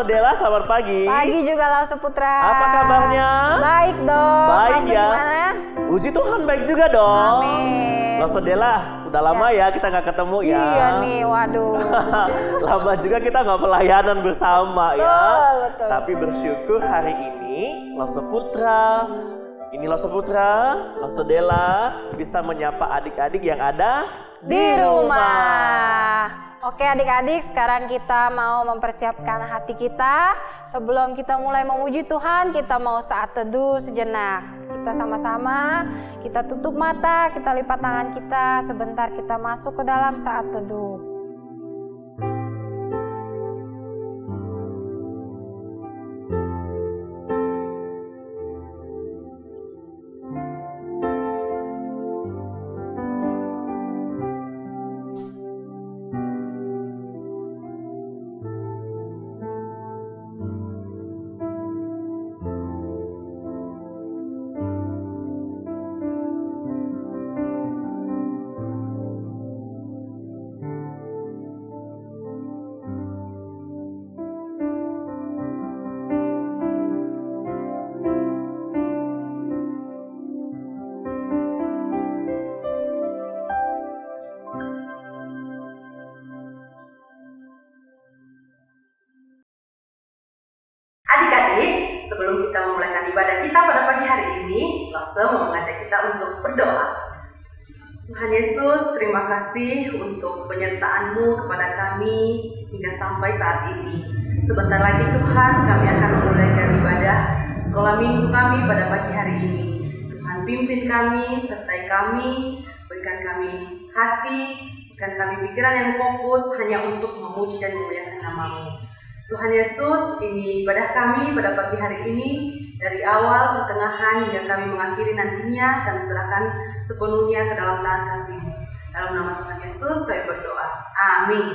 Dela, selamat pagi. Pagi juga Lause Putra. Apa kabarnya? Baik dong. Baik Lause ya. gimana? Puji Tuhan baik juga dong. Amin. Lause Dela, udah lama ya kita nggak ketemu ya. Iya nih, waduh. Lama juga kita nggak pelayanan bersama ya. Betul. Tapi bersyukur hari ini Lause Putra, Lause Dela bisa menyapa adik-adik yang ada Di rumah. Oke adik-adik, sekarang kita mau mempersiapkan hati kita. Sebelum kita mulai memuji Tuhan, kita mau saat teduh sejenak. Kita sama-sama, kita tutup mata, kita lipat tangan kita. Sebentar kita masuk ke dalam saat teduh. Adik-adik, sebelum kita memulaikan ibadah kita pada pagi hari ini, Lause mau mengajak kita untuk berdoa. Tuhan Yesus, terima kasih untuk penyertaan-Mu kepada kami hingga sampai saat ini. Sebentar lagi Tuhan, kami akan memulaikan ibadah sekolah minggu kami pada pagi hari ini. Tuhan pimpin kami, sertai kami, berikan kami hati, berikan kami pikiran yang fokus hanya untuk memuji dan memuliakan nama-Mu. Tuhan Yesus, ini ibadah kami pada pagi hari ini, dari awal, pertengahan, hingga kami mengakhiri nantinya, kami serahkan sepenuhnya ke dalam tangan kasih-Mu. Dalam nama Tuhan Yesus, kami berdoa. Amin.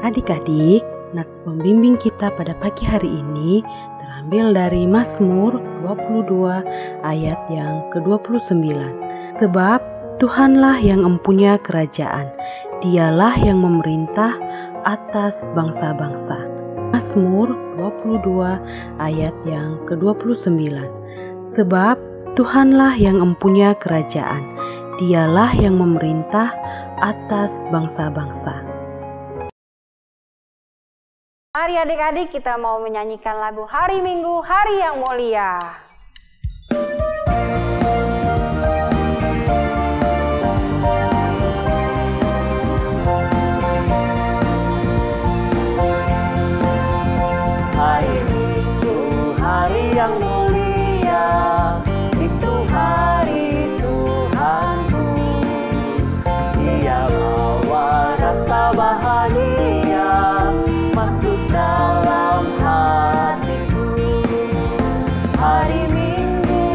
Adik-adik, nats pembimbing kita pada pagi hari ini terambil dari Mazmur 22 ayat yang ke-29. Sebab Tuhanlah yang empunya kerajaan, Dialah yang memerintah atas bangsa-bangsa. Mazmur 22 ayat yang ke-29. Sebab Tuhanlah yang empunya kerajaan, Dialah yang memerintah atas bangsa-bangsa. Mari adik-adik, kita mau menyanyikan lagu Hari Minggu, Hari yang Mulia. Hari Minggu, hari yang mulia, itu hari Tuhanku. Dia bawa rasa bahagia masuk dalam hatiku. Hari Minggu,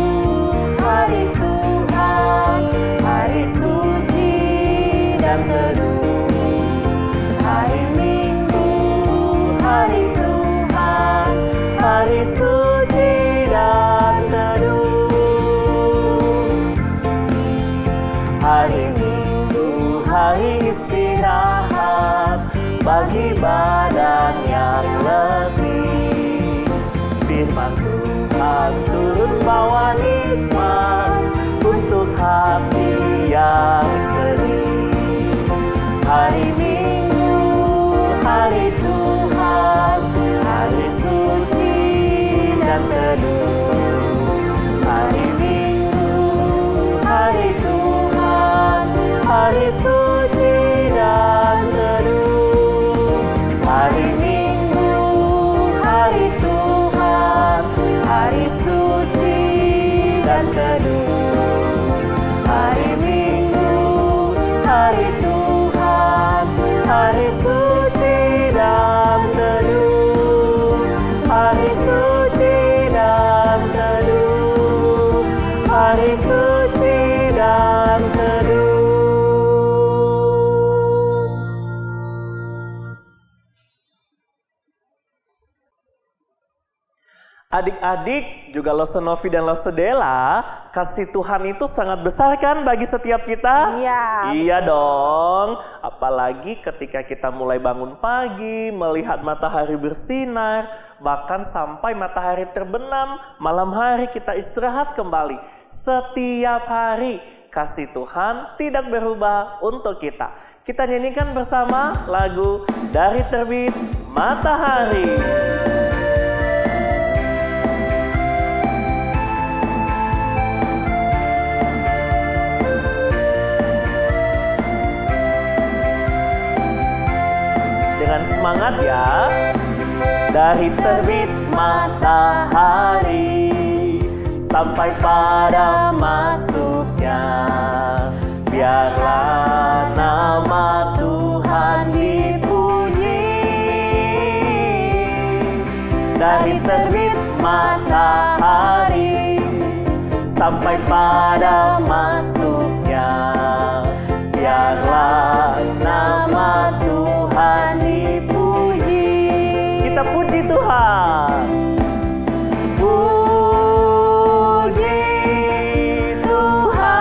hari Tuhan, hari suci dan teduh. Hari Minggu, hari Tuhan, hari suci dan teduh. Hari Minggu, hari istirahat bagi badan yang letih. Firman Tuhan turun bawa nikmat untuk hati yang sedih. Hari Minggu, hari Tuhan, hari suci dan teduh. Hari Minggu, hari Tuhan, hari suci dan teduh. Hari Minggu, hari Tuhan, hari suci dan teduh. Hari Minggu, hari Tuhan, hari suci dan teduh. Hari suci dan teduh. Hari suci dan teduh. Adik-adik, juga Lose Novi dan Lose Della, kasih Tuhan itu sangat besar kan bagi setiap kita? Iya. Iya dong. Apalagi ketika kita mulai bangun pagi, melihat matahari bersinar, bahkan sampai matahari terbenam, malam hari kita istirahat kembali. Setiap hari kasih Tuhan tidak berubah untuk kita. Kita nyanyikan bersama lagu Dari Terbit Matahari. Dengan semangat ya. Dari terbit matahari sampai pada masuknya, biarlah nama Tuhan dipuji. Dari terbit matahari sampai pada masuknya, biarlah nama Tuhan dipuji. Kita puji Tuhan. Puji Tuhan.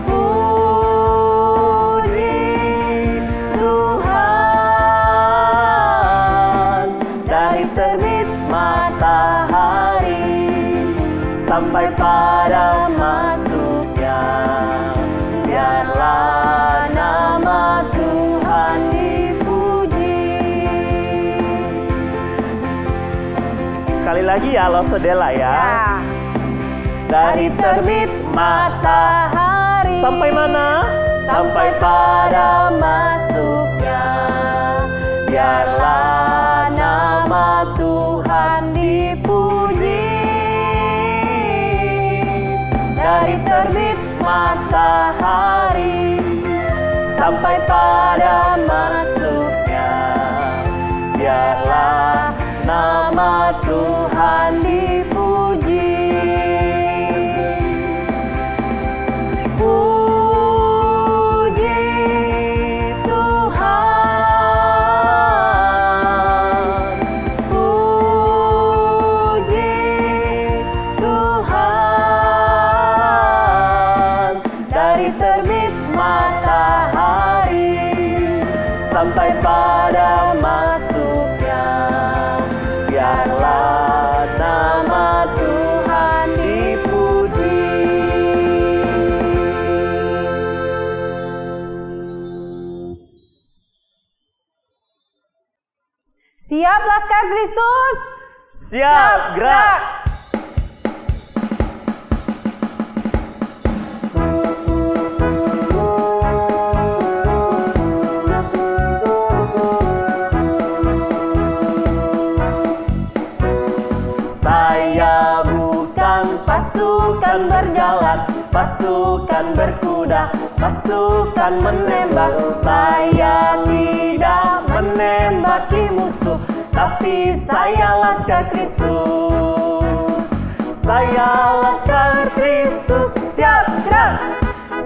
Puji Tuhan. Dari terbit matahari sampai pada masuknya, biarlah nama Tuhan dipuji. Sekali lagi ya Lose Della ya. Dari terbit matahari sampai mana? Sampai pada masuknya, biarlah nama Tuhan dipuji. Dari terbit matahari sampai pada masuknya, biarlah nama Tuhan dipuji. Puji Tuhan. Puji Tuhan. Dari terbit matahari sampai pada masuknya, biarlah nama Tuhan dipuji. Siap Laskar Kristus? Siap, gerak. Saya bukan pasukan berjalan, pasukan berkuda, pasukan menembak. Saya tidak menembaki musuh, tapi saya Laskar Kristus. Saya Laskar Kristus, siap gerak.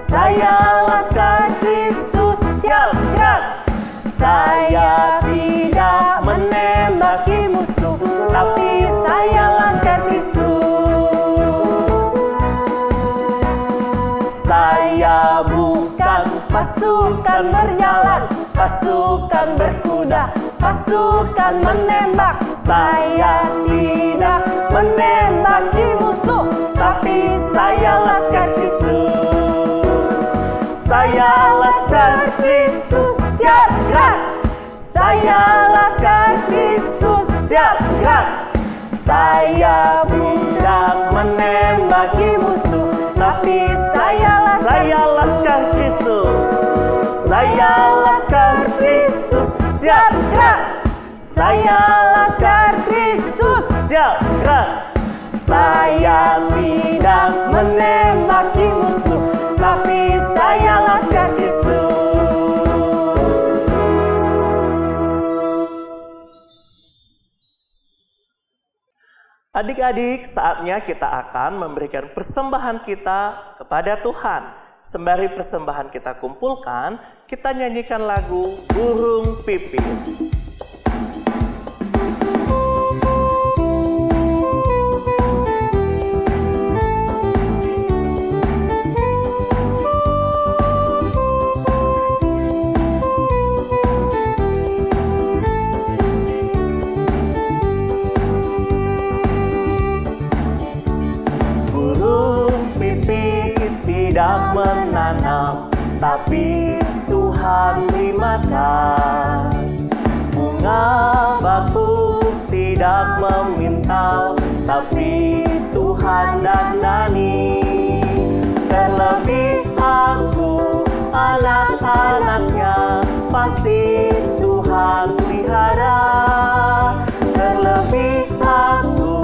Saya Laskar Kristus, siap gerak. Saya tidak menembaki musuh, tapi saya Laskar Kristus. Saya bukan pasukan berjalan, pasukan berkuda, pasukan menembak. Saya tidak menembaki musuh, tapi saya Laskar Kristus. Saya Laskar Kristus, siap gerak. Saya Laskar Kristus, siap gerak. Saya tidak menembaki musuh, tapi saya Laskar Kristus. Saya Laskar Kristus, siap gerak. Saya Laskar Kristus, siap gerak. Saya tidak menembaki musuh, tapi saya Laskar Kristus. Adik-adik, saatnya kita akan memberikan persembahan kita kepada Tuhan. Sembari persembahan kita kumpulkan, kita nyanyikan lagu Burung Pipit. menanam, tapi Tuhan beri makan. Bunga batu tidak meminta, tapi Tuhan dandani. Terlebih aku, anak-anaknya, pasti Tuhan pelihara. Terlebih aku,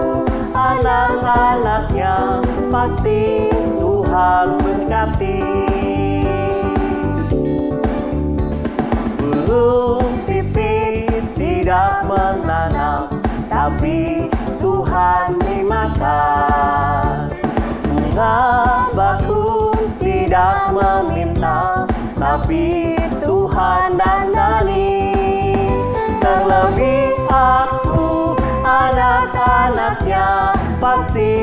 anak-anaknya, pasti Tuhan berkati. Burung pipit tidak menanam, tapi Tuhan beri makan. Bunga bakung tidak meminta, tapi Tuhan dandani. Terlebih aku, anak-anaknya, pasti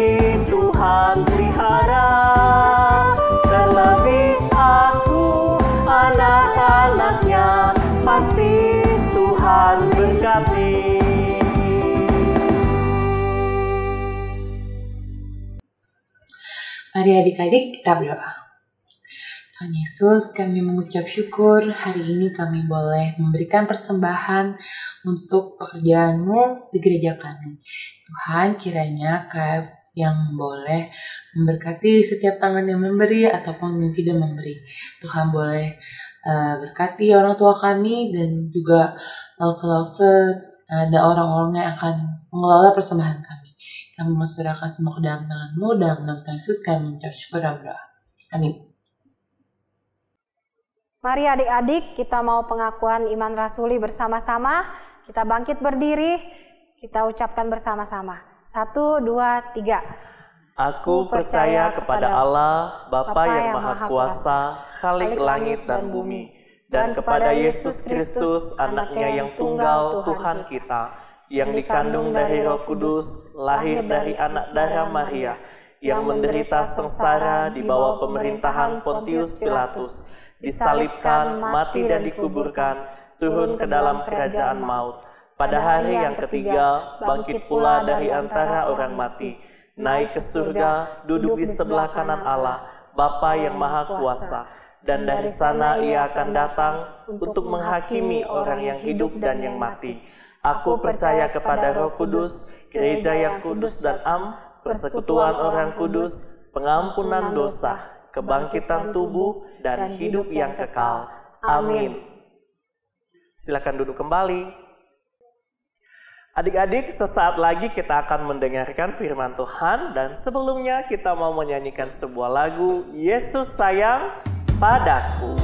Tuhan pelihara. Terlebih aku, anak-anaknya, pasti Tuhan berkati. Mari adik-adik kita berdoa. Tuhan Yesus, kami mengucap syukur hari ini kami boleh memberikan persembahan untuk pekerjaan-Mu di gereja kami. Tuhan, kiranya yang boleh memberkati setiap tangan yang memberi ataupun yang tidak memberi. Tuhan boleh berkati orang tua kami dan juga lause-lause ada orang-orang yang akan mengelola persembahan kami. Kami menserahkan semua ke dalam tangan-Mu, dalam nama Yesus kami mengucap syukur dan berdoa. Amin. Mari adik-adik, kita mau pengakuan iman rasuli bersama-sama. Kita bangkit berdiri, kita ucapkan bersama-sama. 1, 2, 3. Aku percaya kepada Allah, Bapa yang Maha Kuasa, Khalik langit dan bumi, dan kepada Yesus Kristus, Anaknya yang tunggal, Tuhan kita, yang dikandung dari Roh Kudus, lahir dari anak darah Maria, yang menderita sengsara di bawah pemerintahan Pontius Pilatus, disalibkan, mati dan dikuburkan, turun ke dalam kerajaan maut. Pada hari yang ketiga, bangkit pula dari antara orang mati, naik ke surga, duduk di sebelah kanan Allah, Bapa yang Maha Kuasa, dan dari sana Ia akan datang untuk menghakimi orang yang hidup dan yang mati. Aku percaya kepada Roh Kudus, gereja yang kudus dan am, persekutuan orang kudus, pengampunan dosa, kebangkitan tubuh, dan hidup yang kekal. Amin. Silakan duduk kembali. Adik-adik, sesaat lagi kita akan mendengarkan firman Tuhan, dan sebelumnya kita mau menyanyikan sebuah lagu, Yesus Sayang Padaku.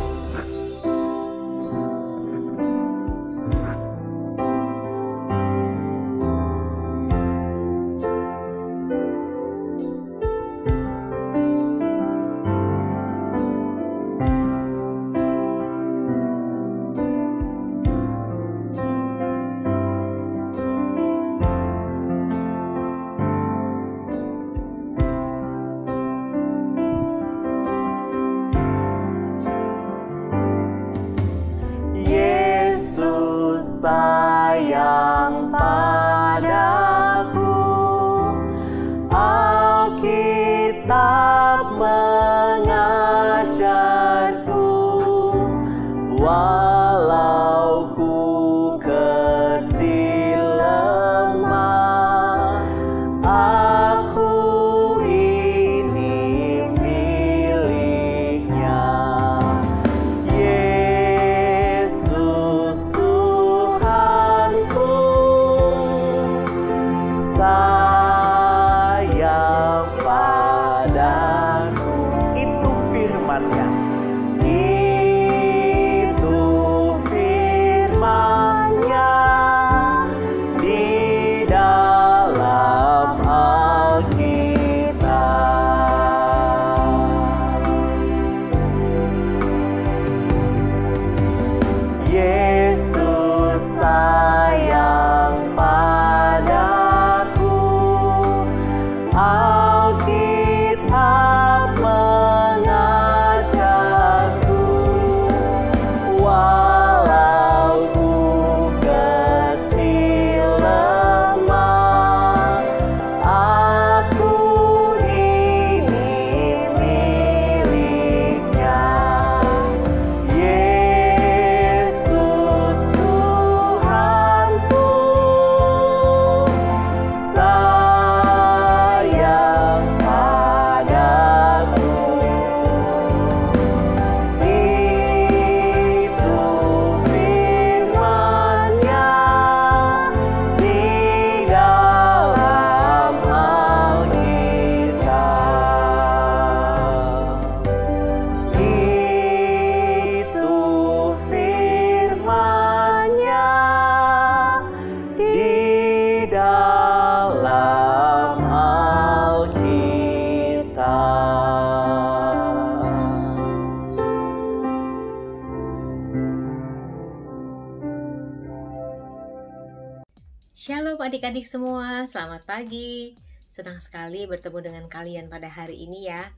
Shalom adik-adik semua, selamat pagi. Senang sekali bertemu dengan kalian pada hari ini ya.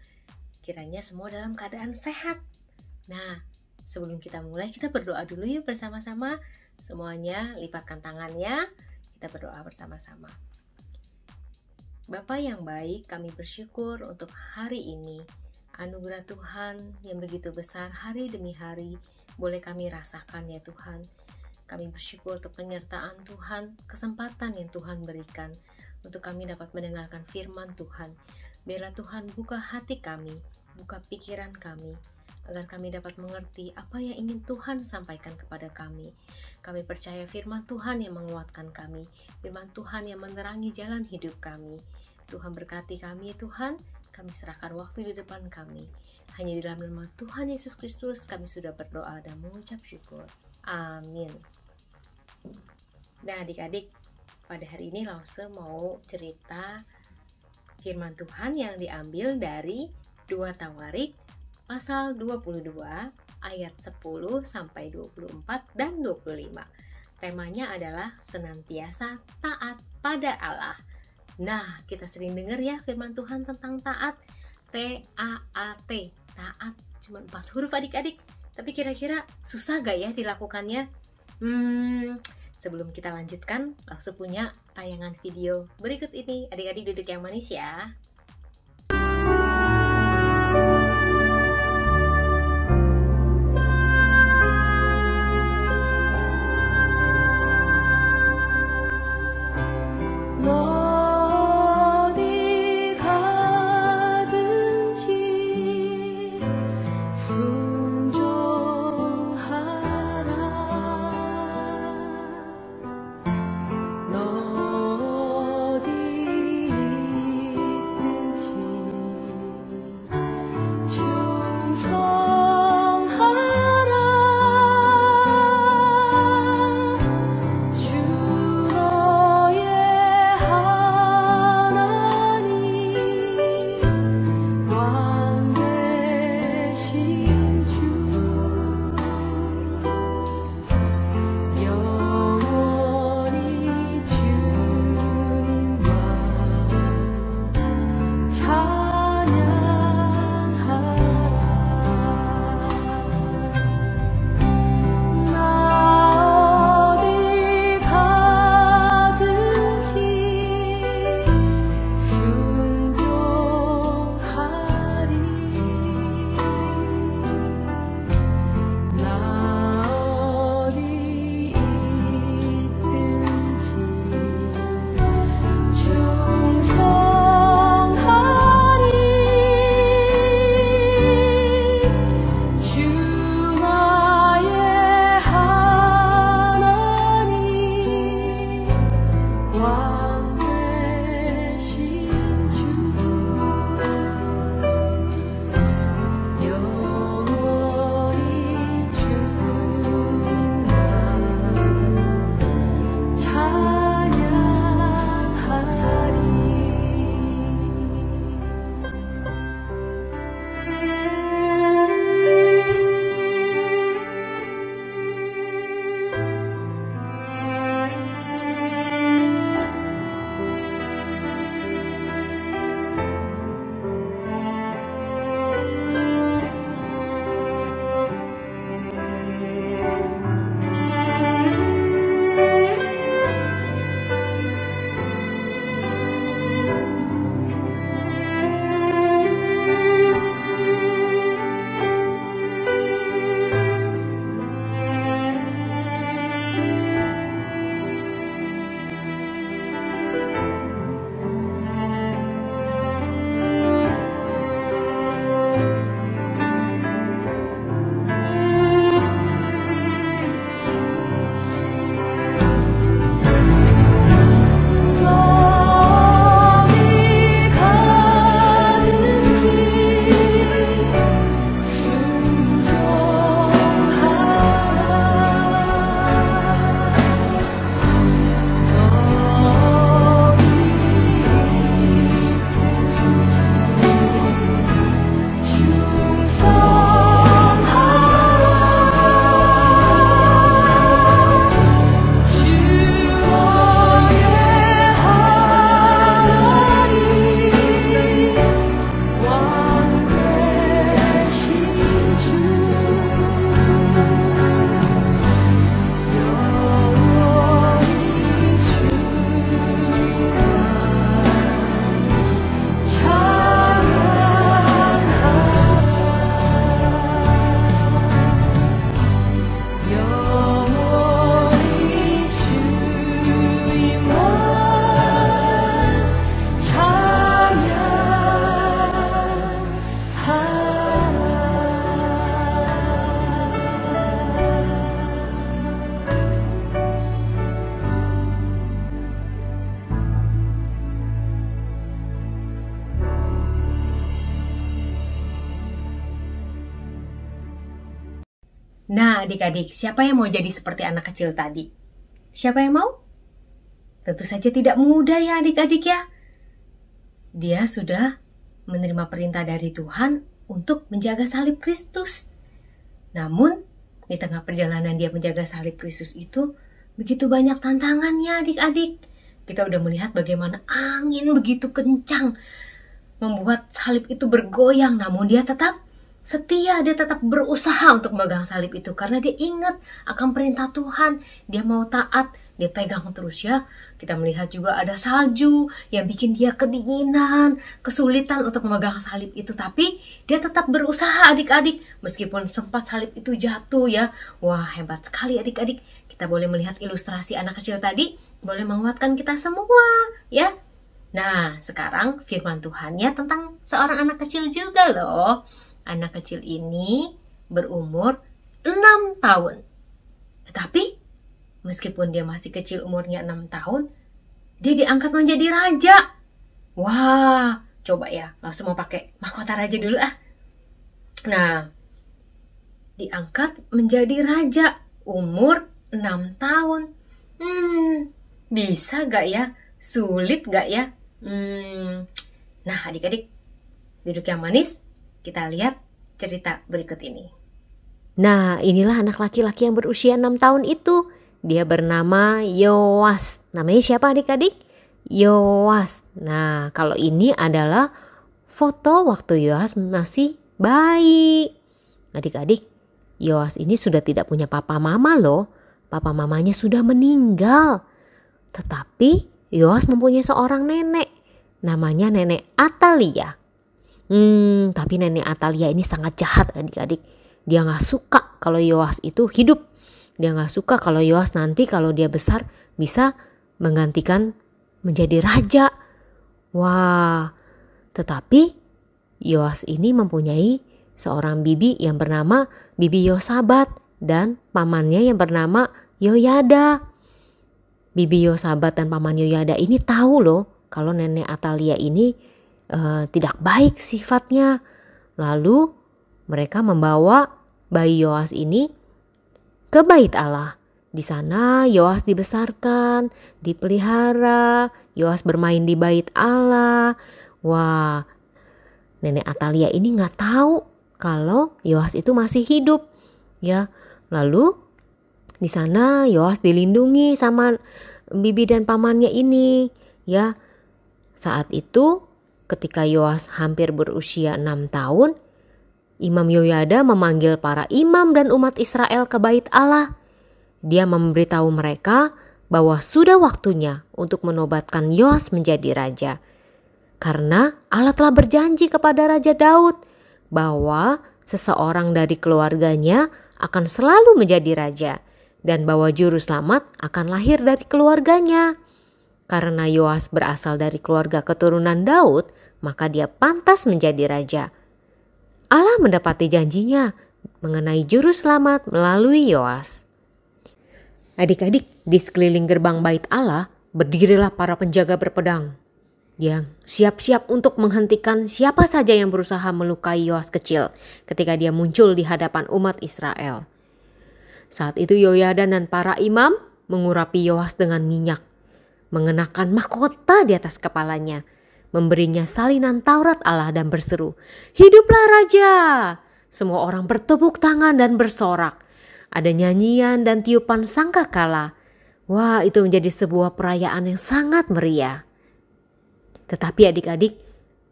Kiranya semua dalam keadaan sehat. Nah, sebelum kita mulai, kita berdoa dulu yuk bersama-sama. Semuanya lipatkan tangannya, kita berdoa bersama-sama. Bapa yang baik, kami bersyukur untuk hari ini. Anugerah Tuhan yang begitu besar hari demi hari boleh kami rasakan ya Tuhan. Kami bersyukur untuk penyertaan Tuhan, kesempatan yang Tuhan berikan untuk kami dapat mendengarkan firman Tuhan. Biarlah Tuhan buka hati kami, buka pikiran kami, agar kami dapat mengerti apa yang ingin Tuhan sampaikan kepada kami. Kami percaya firman Tuhan yang menguatkan kami, firman Tuhan yang menerangi jalan hidup kami. Tuhan berkati kami Tuhan, kami serahkan waktu di depan kami. Hanya di dalam nama Tuhan Yesus Kristus kami sudah berdoa dan mengucap syukur. Amin. Nah adik-adik, pada hari ini Lause mau cerita firman Tuhan yang diambil dari 2 Tawarik pasal 22 ayat 10 sampai 24 dan 25. Temanya adalah senantiasa taat pada Allah. Nah, kita sering dengar ya firman Tuhan tentang taat. T-A-A-T, taat, cuma 4 huruf adik-adik. Tapi kira-kira susah gak ya dilakukannya? Sebelum kita lanjutkan, Lause punya tayangan video berikut ini. Adik-adik duduk yang manis ya. 어디 Nah, adik-adik, siapa yang mau jadi seperti anak kecil tadi? Siapa yang mau? Tentu saja tidak mudah ya adik-adik ya. Dia sudah menerima perintah dari Tuhan untuk menjaga salib Kristus. Namun, di tengah perjalanan dia menjaga salib Kristus itu, begitu banyak tantangannya adik-adik. Kita udah melihat bagaimana angin begitu kencang membuat salib itu bergoyang, namun dia tetap setia, dia tetap berusaha untuk memegang salib itu karena dia ingat akan perintah Tuhan, dia mau taat, dia pegang terus ya. Kita melihat juga ada salju yang bikin dia kedinginan, kesulitan untuk memegang salib itu, tapi dia tetap berusaha adik-adik meskipun sempat salib itu jatuh ya. Wah, hebat sekali adik-adik. Kita boleh melihat ilustrasi anak kecil tadi, boleh menguatkan kita semua ya. Nah, sekarang firman Tuhannya tentang seorang anak kecil juga loh. Anak kecil ini berumur 6 tahun. Tetapi meskipun dia masih kecil umurnya 6 tahun, dia diangkat menjadi raja. Wah, coba ya, langsung mau pakai mahkota raja dulu ah. Nah, diangkat menjadi raja umur 6 tahun. Bisa gak ya? Sulit gak ya? Nah, adik-adik, duduk yang manis. Kita lihat cerita berikut ini. Nah, inilah anak laki-laki yang berusia 6 tahun itu. Dia bernama Yoas. Namanya siapa adik-adik? Yoas. Nah, kalau ini adalah foto waktu Yoas masih bayi. Adik-adik, Yoas ini sudah tidak punya papa mama loh. Papa mamanya sudah meninggal. Tetapi Yoas mempunyai seorang nenek. Namanya Nenek Atalia. Tapi Nenek Atalia ini sangat jahat adik-adik. Dia gak suka kalau Yoas itu hidup. Dia gak suka kalau Yoas nanti kalau dia besar bisa menggantikan menjadi raja. Wah, tetapi Yoas ini mempunyai seorang bibi yang bernama Bibi Yosabat dan pamannya yang bernama Yoyada. Bibi Yosabat dan paman Yoyada ini tahu loh kalau Nenek Atalia ini tidak baik sifatnya. Lalu mereka membawa bayi Yoas ini ke bait Allah. Di sana Yoas dibesarkan, dipelihara, Yoas bermain di bait Allah. Wah, Nenek Atalia ini nggak tahu kalau Yoas itu masih hidup, ya. Lalu di sana Yoas dilindungi sama bibi dan pamannya ini, ya. Saat itu ketika Yoas hampir berusia 6 tahun, Imam Yoyada memanggil para imam dan umat Israel ke bait Allah. Dia memberitahu mereka bahwa sudah waktunya untuk menobatkan Yoas menjadi raja. Karena Allah telah berjanji kepada Raja Daud bahwa seseorang dari keluarganya akan selalu menjadi raja dan bahwa juru selamat akan lahir dari keluarganya. Karena Yoas berasal dari keluarga keturunan Daud, maka dia pantas menjadi raja. Allah mendapati janjinya mengenai juru selamat melalui Yoas. Adik-adik, di sekeliling gerbang bait Allah berdirilah para penjaga berpedang yang siap-siap untuk menghentikan siapa saja yang berusaha melukai Yoas kecil ketika dia muncul di hadapan umat Israel. Saat itu Yoyada dan para imam mengurapi Yoas dengan minyak, mengenakan mahkota di atas kepalanya, memberinya salinan Taurat Allah dan berseru, "Hiduplah raja!" Semua orang bertepuk tangan dan bersorak. Ada nyanyian dan tiupan sangkakala. Wah, itu menjadi sebuah perayaan yang sangat meriah. Tetapi adik-adik,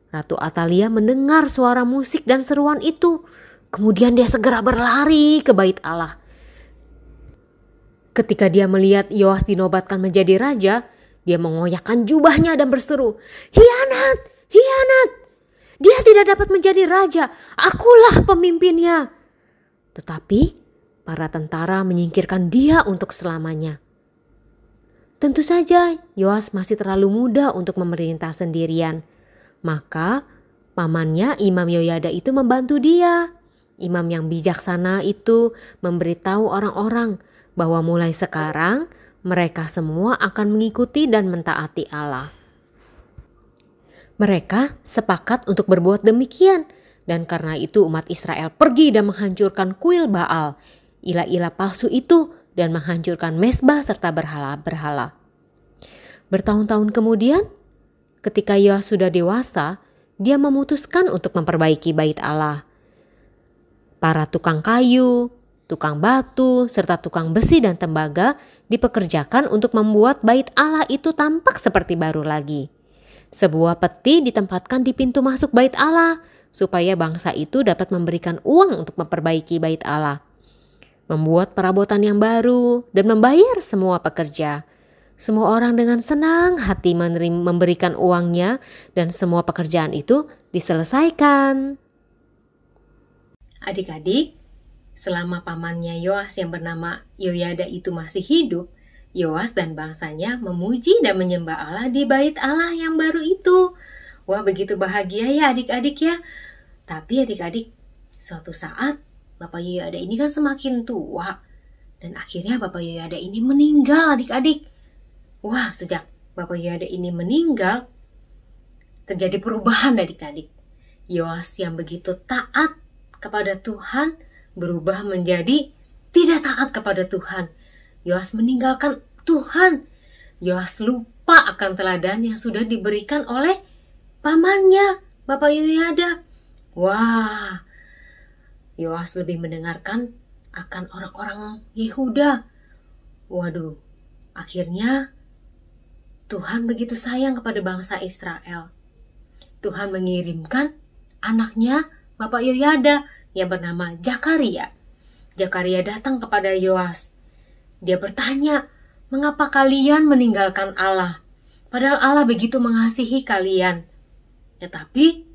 Ratu Atalia mendengar suara musik dan seruan itu. Kemudian dia segera berlari ke bait Allah. Ketika dia melihat Yoas dinobatkan menjadi raja, dia mengoyakkan jubahnya dan berseru, "Hianat! Hianat! Dia tidak dapat menjadi raja. Akulah pemimpinnya." Tetapi para tentara menyingkirkan dia untuk selamanya. Tentu saja Yoas masih terlalu muda untuk memerintah sendirian. Maka pamannya Imam Yoyada itu membantu dia. Imam yang bijaksana itu memberitahu orang-orang bahwa mulai sekarang mereka semua akan mengikuti dan mentaati Allah. Mereka sepakat untuk berbuat demikian, dan karena itu umat Israel pergi dan menghancurkan kuil Baal ilah-ilah palsu itu dan menghancurkan mezbah serta berhala-berhala. Bertahun-tahun kemudian, ketika Yoas sudah dewasa, dia memutuskan untuk memperbaiki bait Allah. Para tukang kayu, tukang batu, serta tukang besi dan tembaga dipekerjakan untuk membuat bait Allah itu tampak seperti baru lagi. Sebuah peti ditempatkan di pintu masuk bait Allah supaya bangsa itu dapat memberikan uang untuk memperbaiki bait Allah, membuat perabotan yang baru, dan membayar semua pekerja. Semua orang dengan senang hati memberikan uangnya dan semua pekerjaan itu diselesaikan. Adik-adik, selama pamannya Yoas yang bernama Yoyada itu masih hidup, Yoas dan bangsanya memuji dan menyembah Allah di bait Allah yang baru itu. Wah, begitu bahagia ya adik-adik ya. Tapi adik-adik, suatu saat Bapak Yoyada ini kan semakin tua. Dan akhirnya Bapak Yoyada ini meninggal adik-adik. Wah, sejak Bapak Yoyada ini meninggal, terjadi perubahan adik-adik. Yoas yang begitu taat kepada Tuhan berubah menjadi tidak taat kepada Tuhan. Yoas meninggalkan Tuhan. Yoas lupa akan teladan yang sudah diberikan oleh pamannya, Bapak Yoyada. Wah, Yoas lebih mendengarkan akan orang-orang Yehuda. Waduh, akhirnya Tuhan begitu sayang kepada bangsa Israel. Tuhan mengirimkan anaknya Bapak Yoyada yang bernama Zakaria. Zakaria datang kepada Yoas. Dia bertanya, "Mengapa kalian meninggalkan Allah? Padahal Allah begitu mengasihi kalian." Tetapi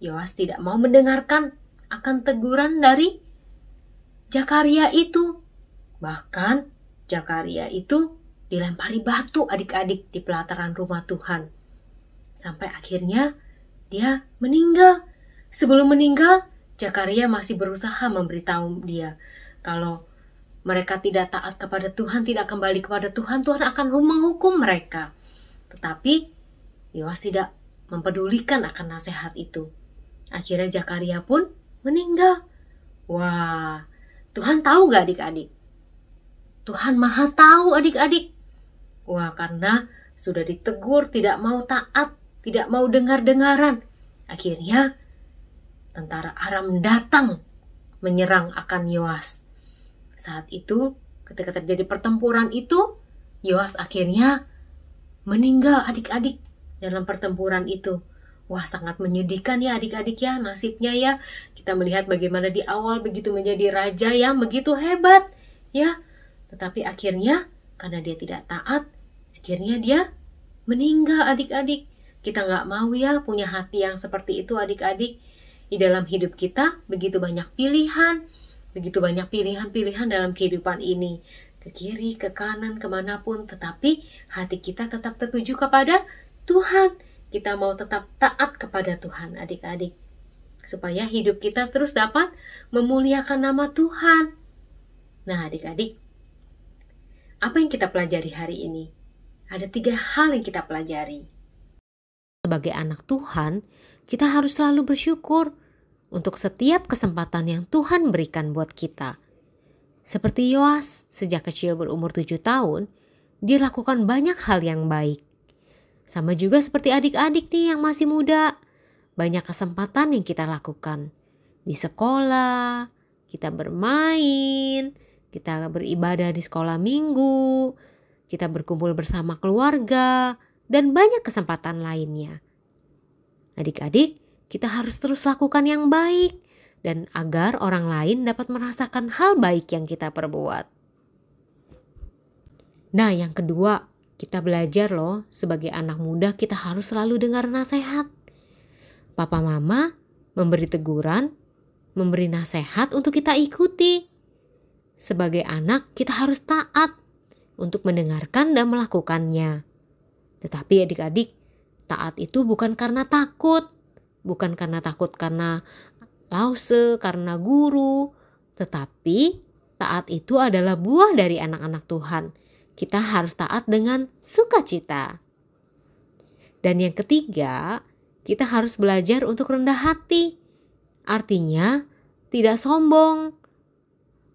Yoas tidak mau mendengarkan akan teguran dari Zakaria itu. Bahkan Zakaria itu dilempari batu adik-adik di pelataran rumah Tuhan. Sampai akhirnya dia meninggal. Sebelum meninggal, Zakaria masih berusaha memberitahu dia kalau mereka tidak taat kepada Tuhan, tidak kembali kepada Tuhan, Tuhan akan menghukum mereka. Tetapi Yoas tidak mempedulikan akan nasihat itu. Akhirnya Zakaria pun meninggal. Wah, Tuhan tahu gak adik-adik? Tuhan Maha tahu adik-adik. Wah, karena sudah ditegur, tidak mau taat, tidak mau dengar-dengaran. Akhirnya tentara Aram datang menyerang akan Yoas. Saat itu, ketika terjadi pertempuran itu, Yoas akhirnya meninggal adik-adik dalam pertempuran itu. Wah, sangat menyedihkan ya adik-adik ya nasibnya ya. Kita melihat bagaimana di awal begitu menjadi raja yang begitu hebat ya. Tetapi akhirnya karena dia tidak taat, akhirnya dia meninggal adik-adik. Kita nggak mau ya punya hati yang seperti itu adik-adik. Di dalam hidup kita begitu banyak pilihan. Begitu banyak pilihan-pilihan dalam kehidupan ini. Ke kiri, ke kanan, kemanapun. Tetapi hati kita tetap tertuju kepada Tuhan. Kita mau tetap taat kepada Tuhan adik-adik. Supaya hidup kita terus dapat memuliakan nama Tuhan. Nah adik-adik, apa yang kita pelajari hari ini? Ada 3 hal yang kita pelajari. Sebagai anak Tuhan, kita harus selalu bersyukur untuk setiap kesempatan yang Tuhan berikan buat kita. Seperti Yoas, sejak kecil berumur 7 tahun, dia lakukan banyak hal yang baik. Sama juga seperti adik-adik nih yang masih muda. Banyak kesempatan yang kita lakukan. Di sekolah, kita bermain, kita beribadah di sekolah minggu, kita berkumpul bersama keluarga, dan banyak kesempatan lainnya. Adik-adik, kita harus terus lakukan yang baik, dan agar orang lain dapat merasakan hal baik yang kita perbuat. Nah, yang kedua, kita belajar loh, sebagai anak muda kita harus selalu dengar nasihat. Papa mama memberi teguran, memberi nasihat untuk kita ikuti. Sebagai anak kita harus taat untuk mendengarkan dan melakukannya. Tetapi adik-adik, taat itu bukan karena takut. Bukan karena takut karena lause, karena guru. Tetapi taat itu adalah buah dari anak-anak Tuhan. Kita harus taat dengan sukacita. Dan yang ketiga, kita harus belajar untuk rendah hati. Artinya tidak sombong.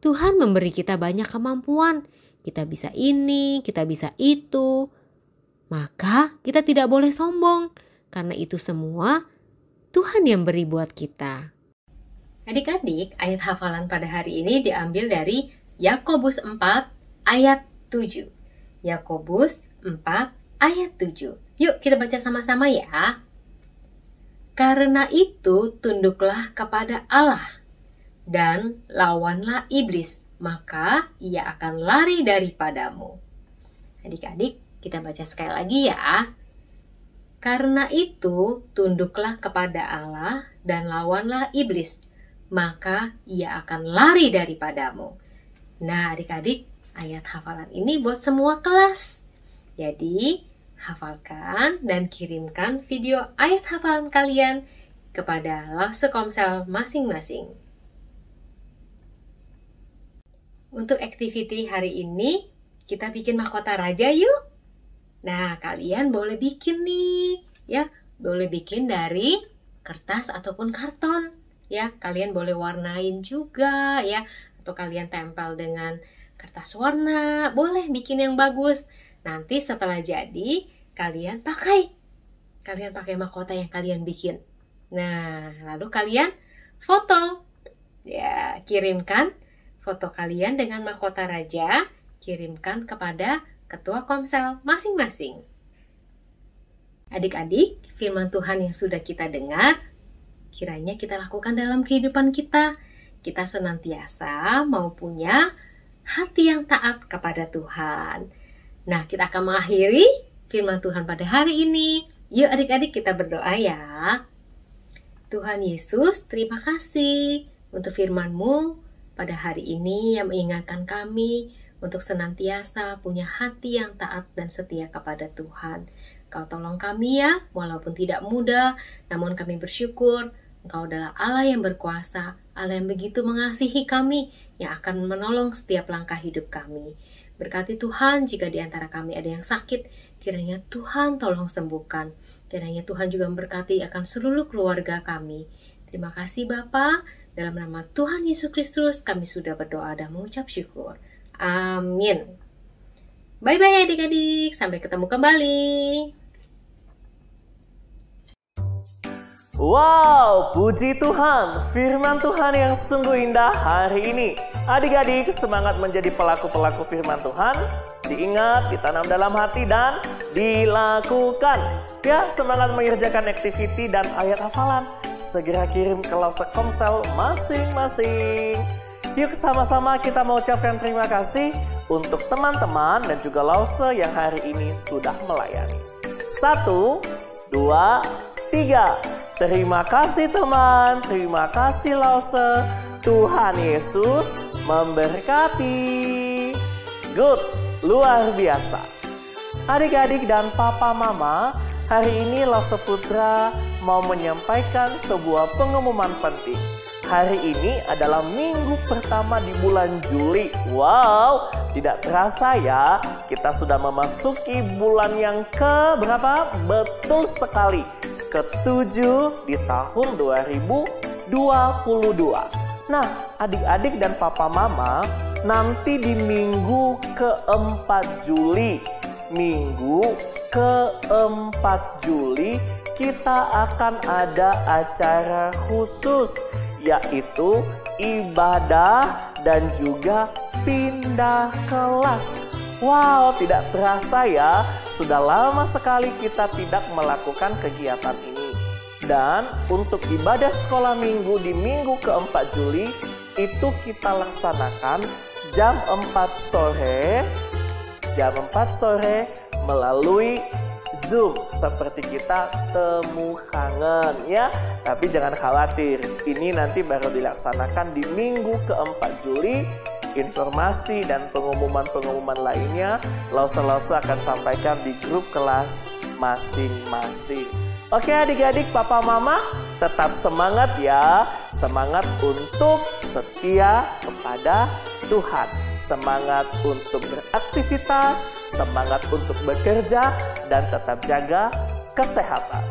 Tuhan memberi kita banyak kemampuan. Kita bisa ini, kita bisa itu. Maka kita tidak boleh sombong, karena itu semua Tuhan yang beri buat kita. Adik-adik, ayat hafalan pada hari ini diambil dari Yakobus 4 ayat 7. Yakobus 4 ayat 7. Yuk kita baca sama-sama ya. Karena itu tunduklah kepada Allah dan lawanlah iblis, maka ia akan lari daripadamu. Adik-adik, kita baca sekali lagi ya. Karena itu tunduklah kepada Allah dan lawanlah iblis, maka ia akan lari daripadamu. Nah adik-adik, ayat hafalan ini buat semua kelas. Jadi hafalkan dan kirimkan video ayat hafalan kalian kepada Lause Komsel masing-masing. Untuk activity hari ini, kita bikin mahkota raja yuk. Nah, kalian boleh bikin nih, ya. Boleh bikin dari kertas ataupun karton, ya. Kalian boleh warnain juga, ya. Atau kalian tempel dengan kertas warna, boleh bikin yang bagus. Nanti setelah jadi, kalian pakai mahkota yang kalian bikin. Nah, lalu kalian foto. Ya, kirimkan foto kalian dengan mahkota raja, kirimkan kepada ketua komsel masing-masing. Adik-adik, firman Tuhan yang sudah kita dengar, kiranya kita lakukan dalam kehidupan kita. Kita senantiasa mau punya hati yang taat kepada Tuhan. Nah, kita akan mengakhiri firman Tuhan pada hari ini. Yuk adik-adik kita berdoa ya. Tuhan Yesus, terima kasih untuk firman-Mu pada hari ini yang mengingatkan kami untuk senantiasa punya hati yang taat dan setia kepada Tuhan. Kau tolong kami ya, walaupun tidak mudah, namun kami bersyukur Engkau adalah Allah yang berkuasa, Allah yang begitu mengasihi kami, yang akan menolong setiap langkah hidup kami. Berkati Tuhan jika di antara kami ada yang sakit, kiranya Tuhan tolong sembuhkan. Kiranya Tuhan juga memberkati akan seluruh keluarga kami. Terima kasih Bapa, dalam nama Tuhan Yesus Kristus kami sudah berdoa dan mengucap syukur. Amin. Bye-bye adik-adik, sampai ketemu kembali. Wow, puji Tuhan, firman Tuhan yang sungguh indah hari ini. Adik-adik, semangat menjadi pelaku-pelaku firman Tuhan. Diingat, ditanam dalam hati dan dilakukan. Ya, semangat mengerjakan aktiviti dan ayat hafalan. Segera kirim ke Lause Komsel masing-masing. Yuk sama-sama kita mau ucapkan terima kasih untuk teman-teman dan juga Lause yang hari ini sudah melayani. 1, 2, 3. Terima kasih teman, terima kasih Lause. Tuhan Yesus memberkati. Good, luar biasa. Adik-adik dan papa mama, hari ini Lause Putra mau menyampaikan sebuah pengumuman penting. Hari ini adalah minggu pertama di bulan Juli. Wow, tidak terasa ya, kita sudah memasuki bulan yang ke berapa? Betul sekali, ke-7 di tahun 2022. Nah, adik-adik dan papa mama, nanti di minggu ke-4 Juli, kita akan ada acara khusus, yaitu ibadah dan juga pindah kelas. Wow, tidak terasa ya, sudah lama sekali kita tidak melakukan kegiatan ini. Dan untuk ibadah sekolah minggu di minggu ke-4 Juli, itu kita laksanakan jam 4 sore melalui Zoom, seperti kita temu kangen ya. Tapi jangan khawatir, ini nanti baru dilaksanakan di minggu ke-4 Juli. Informasi dan pengumuman-pengumuman lainnya Lause akan sampaikan di grup kelas masing-masing. Oke adik-adik, papa mama, tetap semangat ya. Semangat untuk setia kepada Tuhan. Semangat untuk beraktivitas, semangat untuk bekerja, dan tetap jaga kesehatan.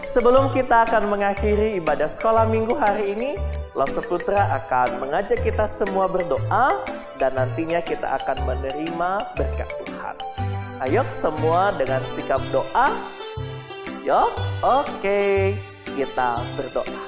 Sebelum kita akan mengakhiri ibadah sekolah minggu hari ini, Lause Putra akan mengajak kita semua berdoa dan nantinya kita akan menerima berkat Tuhan. Ayo semua dengan sikap doa. Yuk, oke, kita berdoa.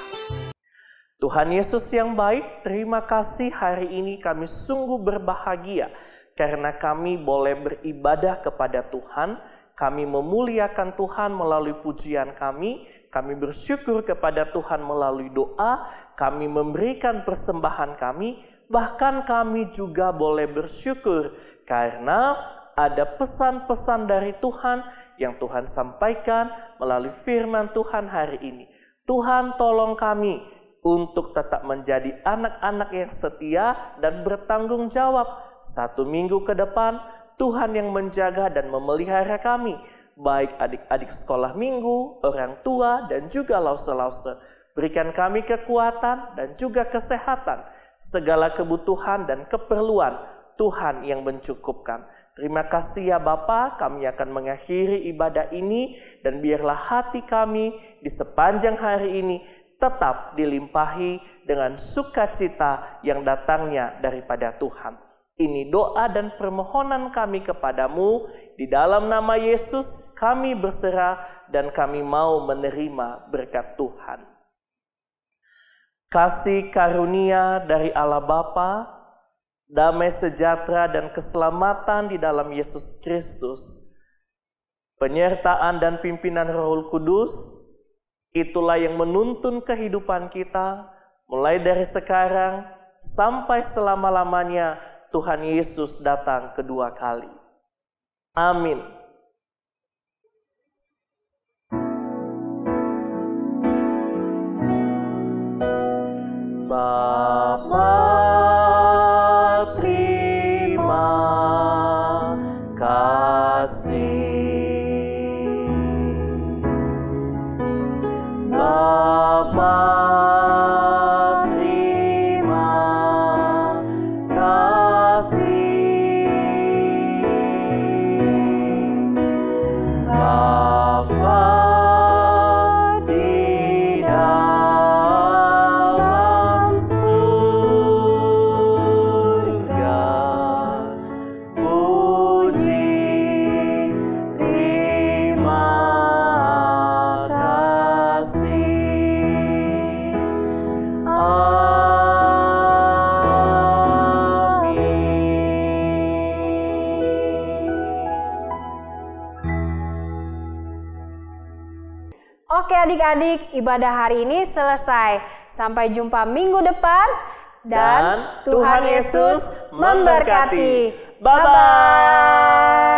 Tuhan Yesus yang baik, terima kasih hari ini kami sungguh berbahagia karena kami boleh beribadah kepada Tuhan. Kami memuliakan Tuhan melalui pujian kami bersyukur kepada Tuhan melalui doa, kami memberikan persembahan kami, bahkan kami juga boleh bersyukur karena ada pesan-pesan dari Tuhan yang Tuhan sampaikan melalui firman Tuhan hari ini. Tuhan tolong kami untuk tetap menjadi anak-anak yang setia dan bertanggung jawab. 1 minggu ke depan, Tuhan yang menjaga dan memelihara kami, baik adik-adik sekolah minggu, orang tua, dan juga lause-lause. Berikan kami kekuatan dan juga kesehatan. Segala kebutuhan dan keperluan Tuhan yang mencukupkan. Terima kasih ya Bapa, kami akan mengakhiri ibadah ini dan biarlah hati kami di sepanjang hari ini tetap dilimpahi dengan sukacita yang datangnya daripada Tuhan. Ini doa dan permohonan kami kepadamu. Di dalam nama Yesus kami berserah dan kami mau menerima berkat Tuhan. Kasih karunia dari Allah Bapa, damai sejahtera dan keselamatan di dalam Yesus Kristus, penyertaan dan pimpinan Roh Kudus, itulah yang menuntun kehidupan kita mulai dari sekarang sampai selama-lamanya Tuhan Yesus datang kedua kali. Amin. Bapa, terima kasih. Bapa, Oke adik-adik, ibadah hari ini selesai. Sampai jumpa minggu depan. Dan Tuhan Yesus memberkati. Bye-bye.